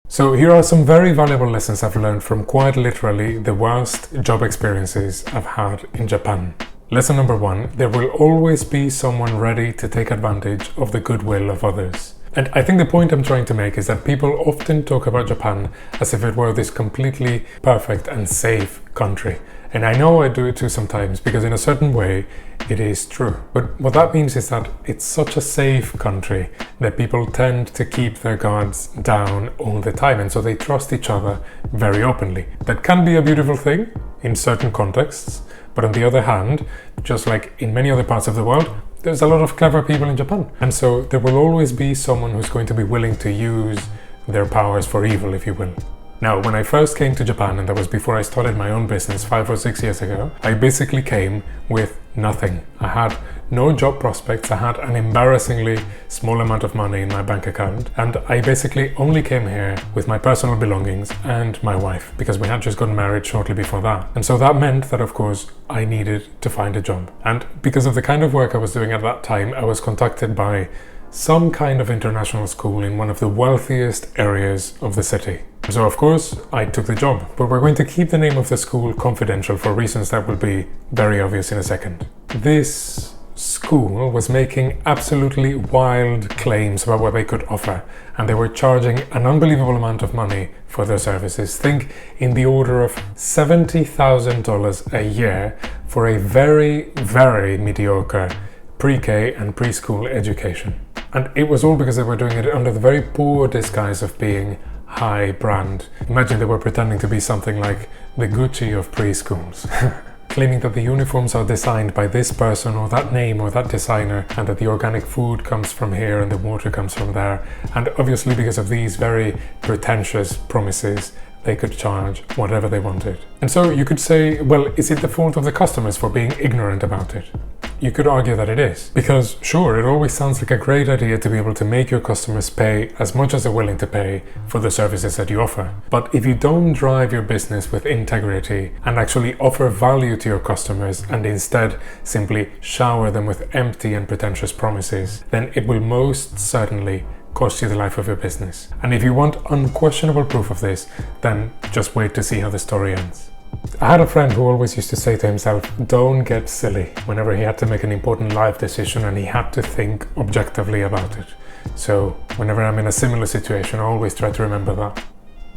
So here are some very valuable lessons I've learned from quite literally the worst job experiences I've had in Japan. Lesson number 1, there will always be someone ready to take advantage of the goodwill of others. And I think the point I'm trying to make is that people often talk about Japan as if it were this completely perfect and safe country. And I know I do it too sometimes, because in a certain way it is true. But what that means is that it's such a safe country that people tend to keep their guards down all the time, and so they trust each other very openly. That can be a beautiful thing in certain contexts, but on the other hand, just like in many other parts of the world, there's a lot of clever people in Japan. And so there will always be someone who's going to be willing to use their powers for evil, if you will. Now, when I first came to Japan, and that was before I started my own business 5 or 6 years ago, I basically came with nothing. I had no job prospects, I had an embarrassingly small amount of money in my bank account, and I basically only came here with my personal belongings and my wife, because we had just gotten married shortly before that. And so that meant that, of course, I needed to find a job. And because of the kind of work I was doing at that time, I was contacted by some kind of international school in one of the wealthiest areas of the city. So of course I took the job, but we're going to keep the name of the school confidential for reasons that will be very obvious in a second. This school was making absolutely wild claims about what they could offer, and they were charging an unbelievable amount of money for their services. Think in the order of $70,000 a year for a very, very mediocre pre-K and preschool education. And it was all because they were doing it under the very poor disguise of being high brand. Imagine they were pretending to be something like the Gucci of preschools. Claiming that the uniforms are designed by this person or that name or that designer, and that the organic food comes from here and the water comes from there. And obviously because of these very pretentious promises, they could charge whatever they wanted. And so you could say, well, is it the fault of the customers for being ignorant about it? You could argue that it is, because sure, it always sounds like a great idea to be able to make your customers pay as much as they're willing to pay for the services that you offer. But if you don't drive your business with integrity and actually offer value to your customers, and instead simply shower them with empty and pretentious promises, then it will most certainly cost you the life of your business. And if you want unquestionable proof of this, then just wait to see how the story ends. I had a friend who always used to say to himself, don't get silly, whenever he had to make an important life decision and he had to think objectively about it. So whenever I'm in a similar situation, I always try to remember that.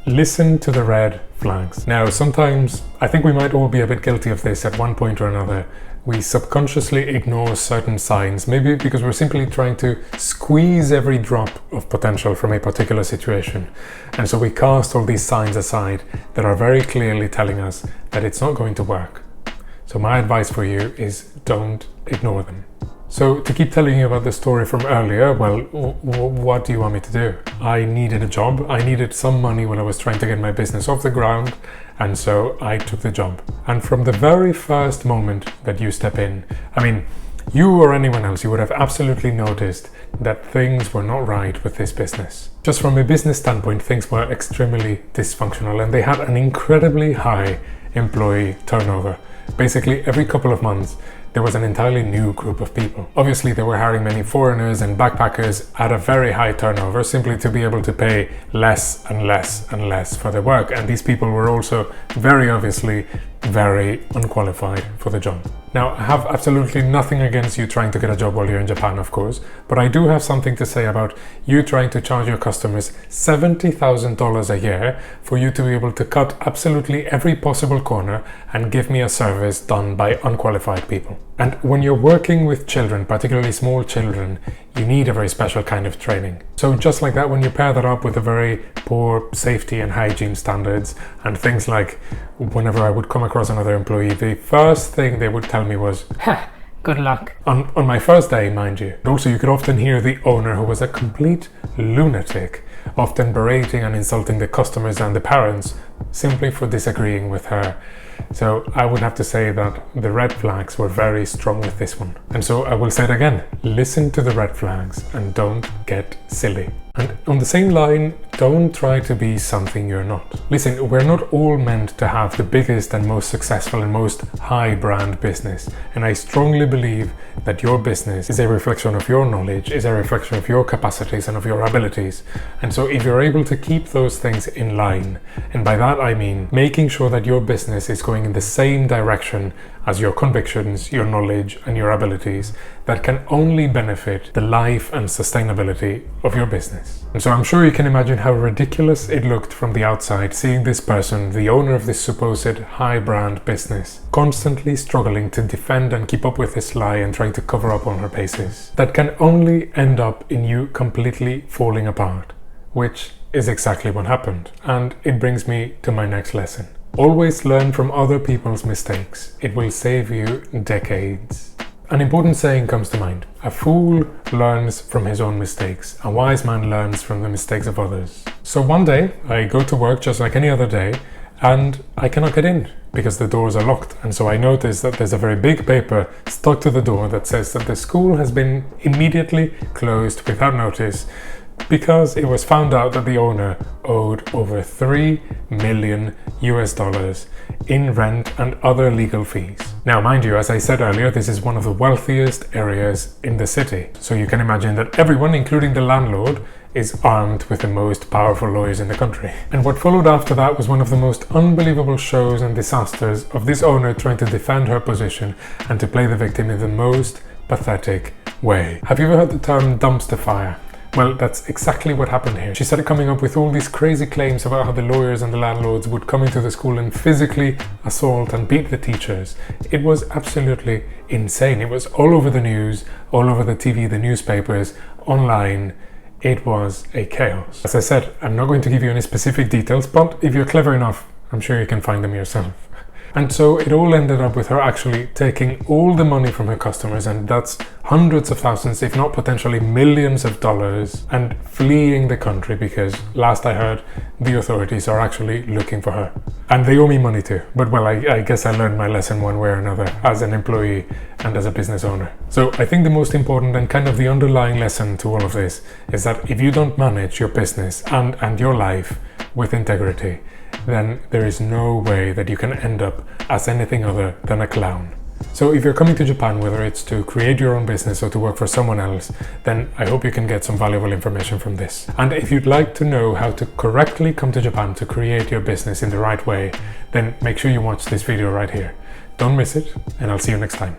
Listen to the red flags. Now, sometimes I think we might all be a bit guilty of this at one point or another. We subconsciously ignore certain signs, maybe because we're simply trying to squeeze every drop of potential from a particular situation. And so we cast all these signs aside that are very clearly telling us that it's not going to work. So my advice for you is don't ignore them. So to keep telling you about the story from earlier, well, what do you want me to do? I needed a job. I needed some money when I was trying to get my business off the ground, and so I took the job. And from the very first moment that you step in, I mean, you or anyone else, you would have absolutely noticed that things were not right with this business. Just from a business standpoint, things were extremely dysfunctional, and they had an incredibly high employee turnover. Basically, every couple of months, there was an entirely new group of people. Obviously, they were hiring many foreigners and backpackers at a very high turnover, simply to be able to pay less and less and less for their work. And these people were also very obviously very unqualified for the job. Now, I have absolutely nothing against you trying to get a job while you're in Japan, of course, but I do have something to say about you trying to charge your customers $70,000 a year for you to be able to cut absolutely every possible corner and give me a service done by unqualified people. And when you're working with children, particularly small children, you need a very special kind of training. So just like that, when you pair that up with the very poor safety and hygiene standards and things like whenever I would come across another employee, the first thing they would tell me was, "Ha, good luck." On my first day, mind you. Also, you could often hear the owner, who was a complete lunatic, often berating and insulting the customers and the parents simply for disagreeing with her. So I would have to say that the red flags were very strong with this one. And so I will say it again, listen to the red flags and don't get silly. And on the same line, don't try to be something you're not. Listen, we're not all meant to have the biggest and most successful and most high brand business. And I strongly believe that your business is a reflection of your knowledge, is a reflection of your capacities and of your abilities. And so if you're able to keep those things in line, and by that I mean making sure that your business is going in the same direction as your convictions, your knowledge, and your abilities, that can only benefit the life and sustainability of your business. And so I'm sure you can imagine how ridiculous it looked from the outside, seeing this person, the owner of this supposed high brand business, constantly struggling to defend and keep up with this lie and trying to cover up on her bases. That can only end up in you completely falling apart, which is exactly what happened. And it brings me to my next lesson. Always learn from other people's mistakes. It will save you decades. An important saying comes to mind. A fool learns from his own mistakes. A wise man learns from the mistakes of others. So one day, I go to work just like any other day, and I cannot get in because the doors are locked. And so I notice that there's a very big paper stuck to the door that says that the school has been immediately closed without notice because it was found out that the owner owed over $3 million in rent and other legal fees. Now, mind you, as I said earlier, this is one of the wealthiest areas in the city. So you can imagine that everyone, including the landlord, is armed with the most powerful lawyers in the country. And what followed after that was one of the most unbelievable shows and disasters of this owner trying to defend her position and to play the victim in the most pathetic way. Have you ever heard the term dumpster fire? Well, that's exactly what happened here. She started coming up with all these crazy claims about how the lawyers and the landlords would come into the school and physically assault and beat the teachers. It was absolutely insane. It was all over the news, all over the TV, the newspapers, online. It was a chaos. As I said, I'm not going to give you any specific details, but if you're clever enough, I'm sure you can find them yourself. And so it all ended up with her actually taking all the money from her customers, and that's hundreds of thousands, if not potentially millions of dollars, and fleeing the country because, last I heard, the authorities are actually looking for her. And they owe me money too. But well, I guess I learned my lesson one way or another as an employee and as a business owner. So I think the most important and kind of the underlying lesson to all of this is that if you don't manage your business and your life with integrity, then there is no way that you can end up as anything other than a clown. So if you're coming to Japan, whether it's to create your own business or to work for someone else, then I hope you can get some valuable information from this. And if you'd like to know how to correctly come to Japan to create your business in the right way, then make sure you watch this video right here. Don't miss it, and I'll see you next time.